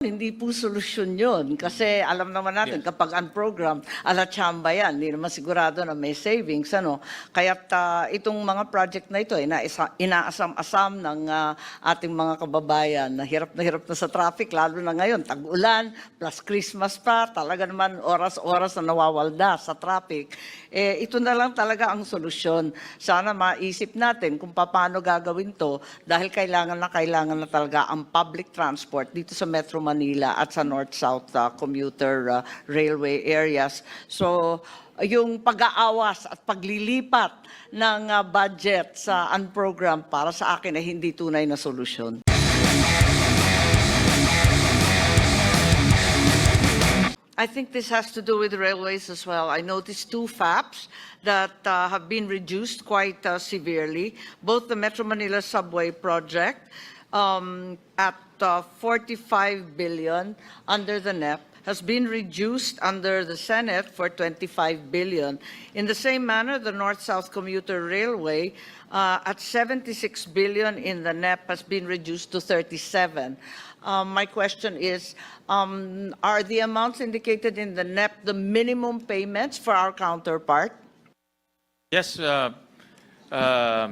Hindi po solusyon yun. Kasi alam naman natin, kapag unprogrammed, ala-chamba yan. Hindi naman sigurado na may savings. Kaya't itong mga project na ito, inaasam-asam ng ating mga kababayan na hirap na sa traffic, lalo na ngayon, tag-ulan, plus Christmas pa, talaga naman oras-oras na nawawalda sa traffic. Ito na lang talaga ang solusyon. Sana maisip natin kung paano gagawin to dahil kailangan na talaga ang public transport dito sa Metro Manila at sa North-South commuter railway areas. So, yung pag-aawas at paglilipat ng budget sa unprogrammed para sa akin ay hindi tunay na solusyon. I think this has to do with railways as well. I noticed two FAPs that have been reduced quite severely. Both the Metro Manila Subway project at 45 billion under the NEP has been reduced under the Senate for 25 billion. In the same manner, the North-South Commuter Railway at 76 billion in the NEP has been reduced to 37. My question is, are the amounts indicated in the NEP the minimum payments for our counterpart? Yes,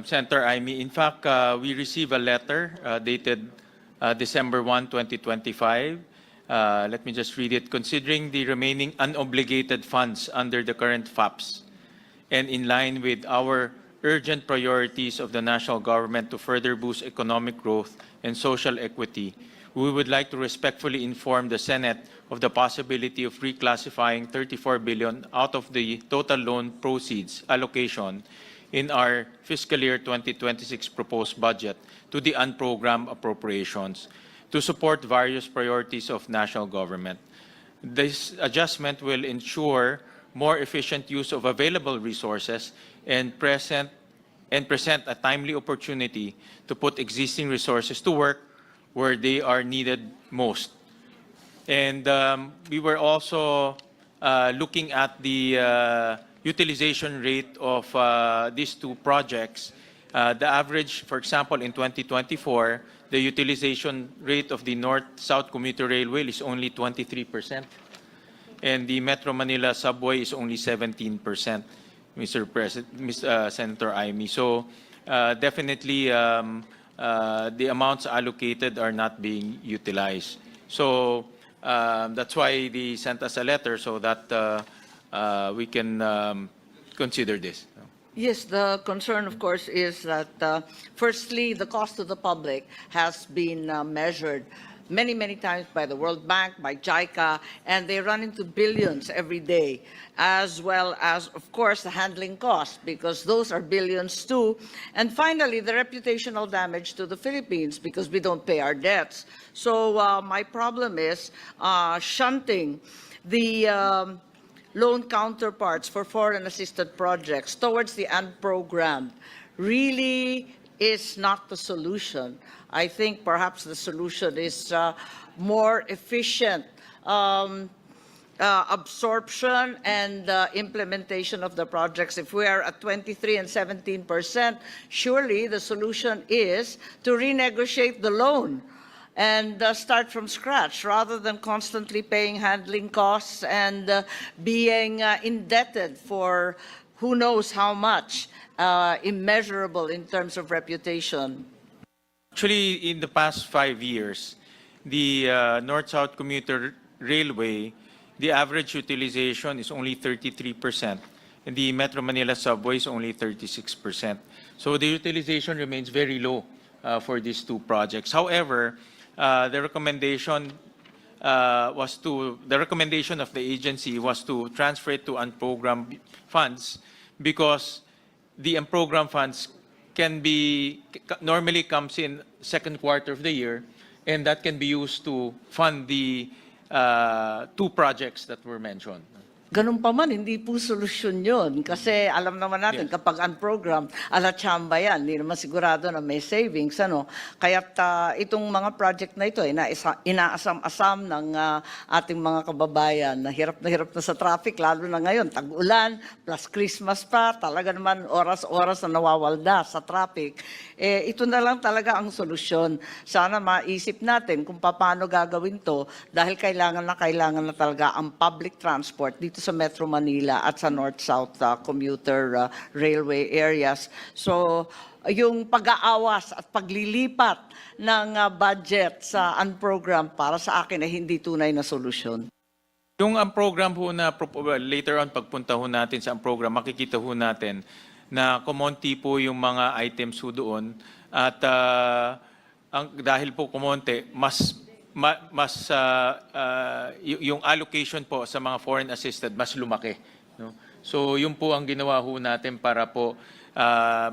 Senator Amy. In fact, we received a letter dated December 1, 2025. Let me just read it. Considering the remaining unobligated funds under the current FAPs and in line with our urgent priorities of the national government to further boost economic growth and social equity, we would like to respectfully inform the Senate of the possibility of reclassifying 34 billion out of the total loan proceeds allocation in our fiscal year 2026 proposed budget to the unprogrammed appropriations to support various priorities of national government. This adjustment will ensure more efficient use of available resources and present a timely opportunity to put existing resources to work where they are needed most. And we were also looking at the utilization rate of these two projects. The average, for example, in 2024, the utilization rate of the North-South Commuter Railway is only 23%, and the Metro Manila Subway is only 17%, Senator Amy. So definitely the amounts allocated are not being utilized. So that's why they sent us a letter so that we can consider this. Yes, the concern, of course, is that firstly, the cost to the public has been measured many times by the World Bank, by JICA, and they run into billions every day, as well as, of course, the handling costs, because those are billions too. And finally, the reputational damage to the Philippines, because we don't pay our debts. So my problem is shunting the loan counterparts for foreign assisted projects towards the unprogrammed really is not the solution. I think perhaps the solution is more efficient absorption and implementation of the projects. If we are at 23 and 17%, surely the solution is to renegotiate the loan and start from scratch rather than constantly paying handling costs and being indebted for who knows how much, immeasurable in terms of reputation. Actually, in the past 5 years, the North-South Commuter Railway, the average utilization is only 33%, and the Metro Manila Subway is only 36%. So the utilization remains very low for these two projects. However, the recommendation of the agency was to transfer it to unprogrammed funds because the unprogrammed funds normally comes in second quarter of the year, and that can be used to fund the two projects that were mentioned. Ganun pa man, hindi po solusyon yun. Kasi alam naman natin, Yes. kapag unprogram, ala chamba yan, hindi naman sigurado na may savings. Kaya't itong mga project na ito, inaasam-asam ng ating mga kababayan na hirap na sa traffic, lalo na ngayon, tag-ulan, plus Christmas pa, talaga naman oras-oras na nawawalda sa traffic. Ito na lang talaga ang solusyon. Sana maisip natin kung paano gagawin to dahil kailangan na talaga ang public transport dito sa Metro Manila at sa North-South commuter railway areas. So, yung pag-aawas at paglilipat ng budget sa unprogram para sa akin ay hindi tunay na solusyon. Yung ang program ho na later on pagpunta ho natin sa ang program, makikita ho natin na kumonti po yung mga items ho doon at dahil po kumonti, yung allocation po sa mga foreign assisted mas lumaki, no? So yun po ang ginawa ho natin para po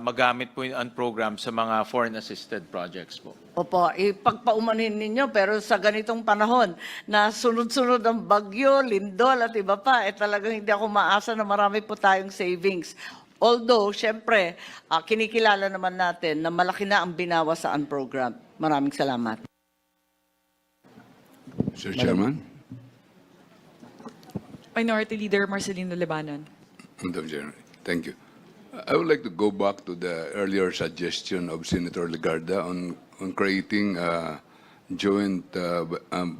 magamit po yung program sa mga foreign assisted projects po. Opo, ipagpaumanhin ninyo pero sa ganitong panahon na sunod-sunod ang bagyo, lindol at iba pa, talagang hindi ako maasa na marami po tayong savings. Although, syempre, kinikilala naman natin na malaki na ang binawas sa unprogram. Maraming salamat. Sir Chairman, Minority Leader Marcelino Lebanon. Madam Chair, thank you. I would like to go back to the earlier suggestion of Senator Legarda on creating a joint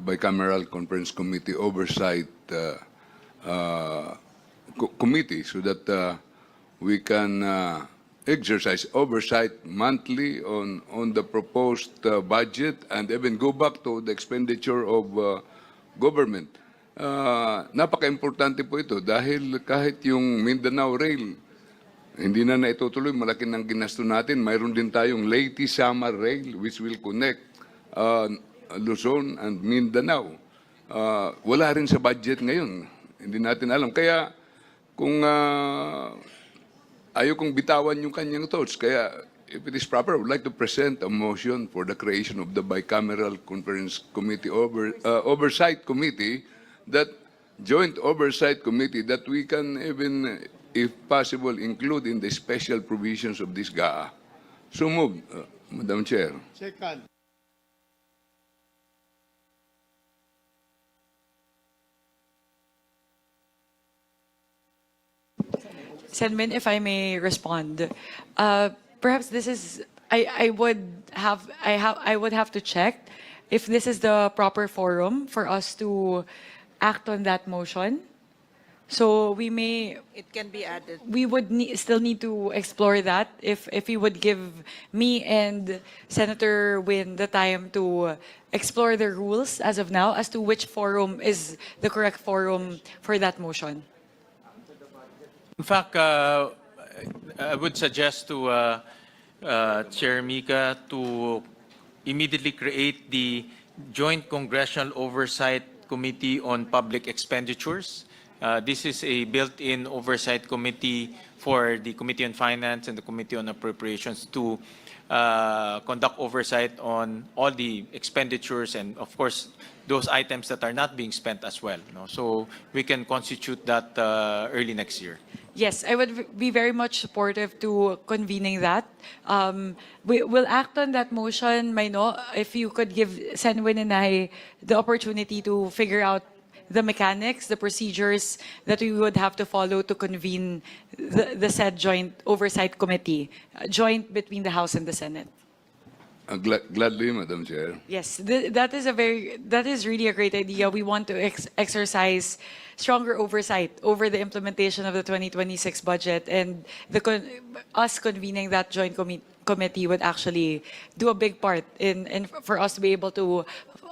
bicameral conference committee oversight committee so that we can exercise oversight monthly on the proposed budget and even go back to the expenditure of government. Napaka-importante po ito dahil kahit yung Mindanao Rail, hindi na naitutuloy, malaki ng ginasto natin. Mayroon din tayong Leyte-Samar Rail which will connect Luzon and Mindanao. Wala rin sa budget ngayon. Hindi natin alam. Kaya kung ayaw kong bitawan yung kanyang thoughts. Kaya, if it is proper, I would like to present a motion for the creation of the bicameral conference committee oversight committee, that joint oversight committee that we can even, if possible, include in the special provisions of this GAA. So moved, Madam Chair. Second. Senmin, if I may respond, perhaps this is I would have to check if this is the proper forum for us to act on that motion. So we may It can be added. we would still need to explore that if you would give me and Senator Win the time to explore the rules as of now as to which forum is the correct forum for that motion. In fact, I would suggest to Chair Mika to immediately create the Joint Congressional Oversight Committee on Public Expenditures. This is a built-in oversight committee for the Committee on Finance and the Committee on Appropriations to conduct oversight on all the expenditures and, of course, those items that are not being spent as well. No? So we can constitute that early next year. Yes, I would be very much supportive to convening that. We will act on that motion, Maino, if you could give Senwin and I the opportunity to figure out the mechanics, the procedures that we would have to follow to convene the said joint oversight committee, joint between the House and the Senate. Gladly, Madam Chair. Yes, that is really a great idea. We want to exercise stronger oversight over the implementation of the 2026 budget, and us convening that joint committee would actually do a big part in for us to be able to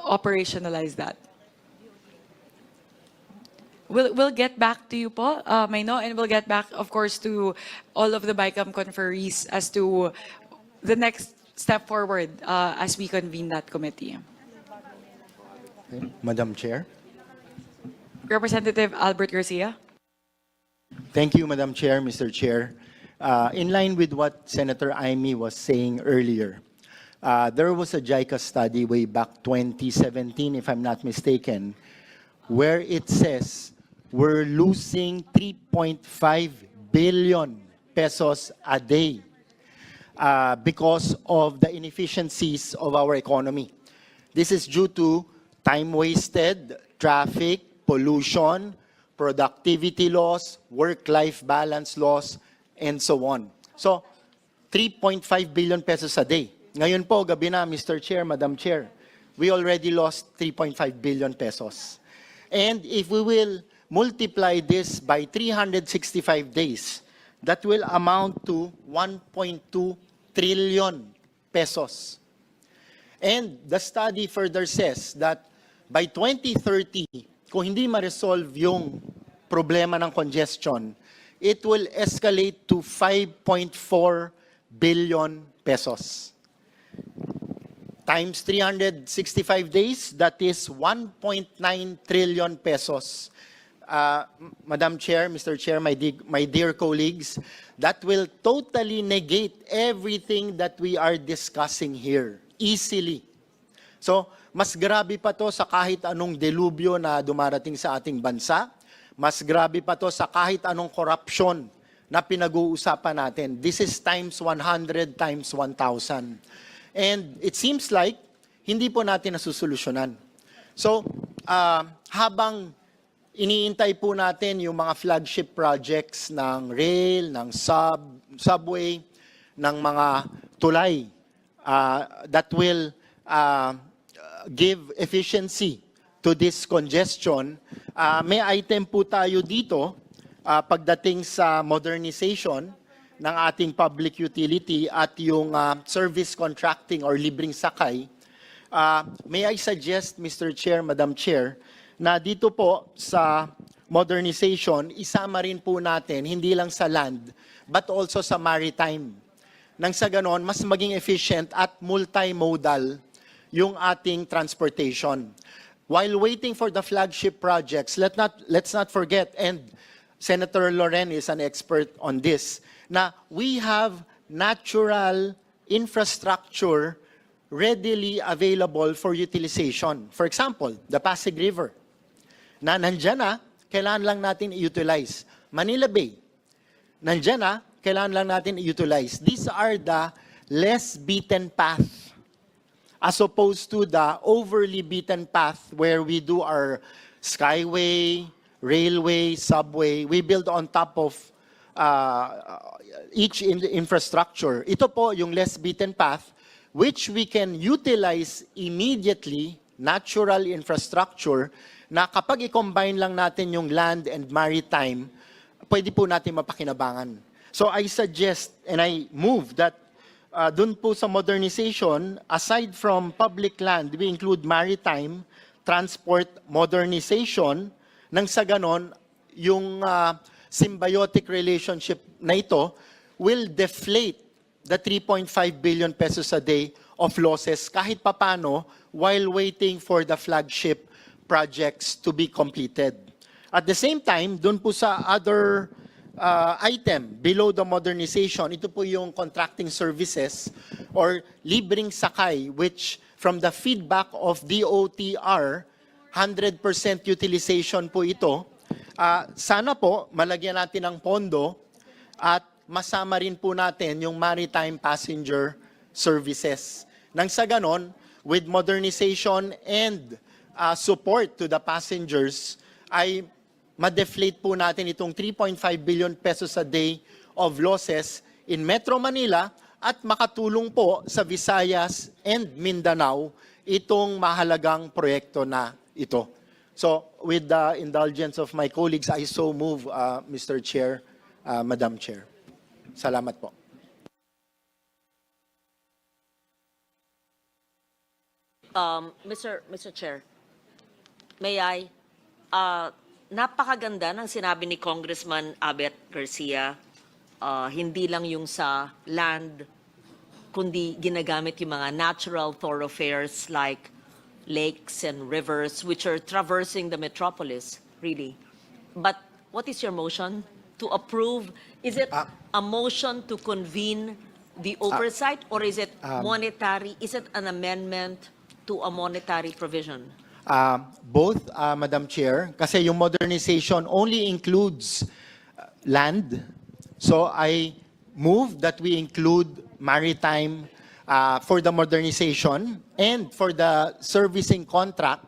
operationalize that. We'll get back to you po, Maino, and we'll get back, of course, to all of the BICAM conferees as to the next step forward as we convene that committee. Madam Chair. Representative Albert Garcia. Thank you, Madam Chair, Mr. Chair. In line with what Senator Amy was saying earlier, there was a JICA study way back 2017, if I'm not mistaken, where it says we're losing 3.5 billion pesos a day because of the inefficiencies of our economy. This is due to time wasted, traffic, pollution, productivity loss, work-life balance loss, and so on. So, 3.5 billion pesos a day. Ngayon po, gabi na, Mr. Chair, Madam Chair, we already lost 3.5 billion pesos. And if we will multiply this by 365 days, that will amount to 1.2 trillion pesos. And the study further says that by 2030, kung hindi ma-resolve yung problema ng congestion, it will escalate to 5.4 billion pesos. Times 365 days, that is 1.9 trillion pesos. Madam Chair, Mr. Chair, my dear colleagues, that will totally negate everything that we are discussing here, easily. So, mas grabe pa to sa kahit anong delubyo na dumarating sa ating bansa, mas grabe pa to sa kahit anong korupsyon na pinag-uusapan natin. This is times 100, times 1,000. And it seems like hindi po natin nasusolusyonan. So, habang iniintay po natin yung mga flagship projects ng rail, ng subway, ng mga tulay that will give efficiency to this congestion, may item po tayo dito pagdating sa modernization ng ating public utility at yung service contracting or libreng sakay. May I suggest, Mr. Chair, Madam Chair, na dito po sa modernization, isama rin po natin, hindi lang sa land, but also sa maritime. Nang sa ganon, mas maging efficient at multimodal yung ating transportation. While waiting for the flagship projects, let's not forget, and Senator Loren is an expert on this, na we have natural infrastructure readily available for utilization. For example, the Pasig River, na nandyan na, kailangan lang natin i-utilize. Manila Bay, nandyan na, kailangan lang natin i-utilize. These are the less beaten path as opposed to the overly beaten path where we do our skyway, railway, subway. We build on top of each infrastructure. Ito po yung less beaten path which we can utilize immediately, natural infrastructure, na kapag i-combine lang natin yung land and maritime, pwede po natin mapakinabangan. So I suggest and I move that dun po sa modernization, aside from public land, we include maritime, transport, modernization, nang sa ganon, yung symbiotic relationship na ito will deflate the 3.5 billion pesos a day of losses kahit papano while waiting for the flagship projects to be completed. At the same time, dun po sa other item below the modernization, ito po yung contracting services or libreng sakay, which from the feedback of DOTR, 100% utilization po ito. Sana po malagyan natin ng pondo at masama rin po natin yung maritime passenger services. Nang sa ganon, with modernization and support to the passengers, ay ma-deflate po natin itong 3.5 billion pesos a day of losses in Metro Manila at makatulong po sa Visayas and Mindanao itong mahalagang proyekto na ito. So, with the indulgence of my colleagues, I so move, Mr. Chair, Madam Chair. Salamat po. Mr. Chair, may I? Napakaganda ng sinabi ni Congressman Abet Garcia, hindi lang yung sa land, kundi ginagamit yung mga natural thoroughfares like lakes and rivers which are traversing the metropolis, really. But what is your motion? To approve? Is it a motion to convene the oversight or is it monetary? Is it an amendment to a monetary provision? Both, Madam Chair, kasi yung modernization only includes land. So I move that we include maritime for the modernization, and for the servicing contract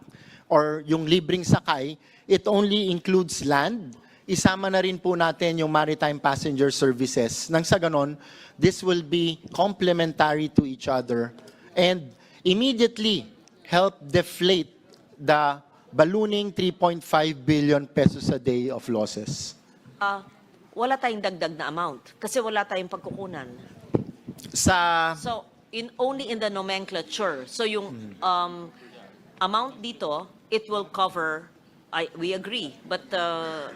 or yung libreng sakay, it only includes land. Isama na rin po natin yung maritime passenger services. Nang sa ganon, this will be complementary to each other and immediately help deflate the ballooning 3.5 billion pesos a day of losses. Wala tayong dagdag na amount kasi wala tayong pagkukunan. Sa So, only in the nomenclature. So yung amount dito, it will cover, we agree. But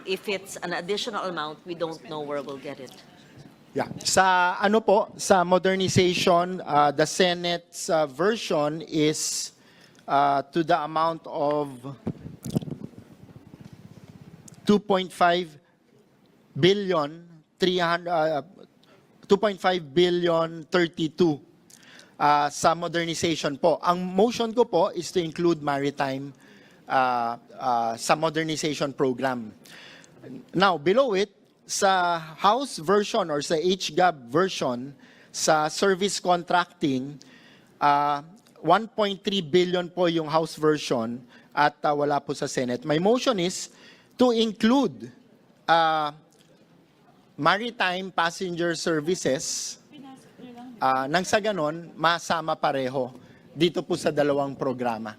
if it's an additional amount, we don't know where we'll get it. yeah, sa ano po, sa modernization, the Senate's version is to the amount of 2.5 billion 32 sa modernization po. Ang motion ko po is to include maritime sa modernization program. Now, below it, sa House version or sa HGAB version, sa service contracting, 1.3 billion po yung House version at wala po sa Senate. My motion is to include maritime passenger services nang sa ganon, masama pareho dito po sa dalawang programa.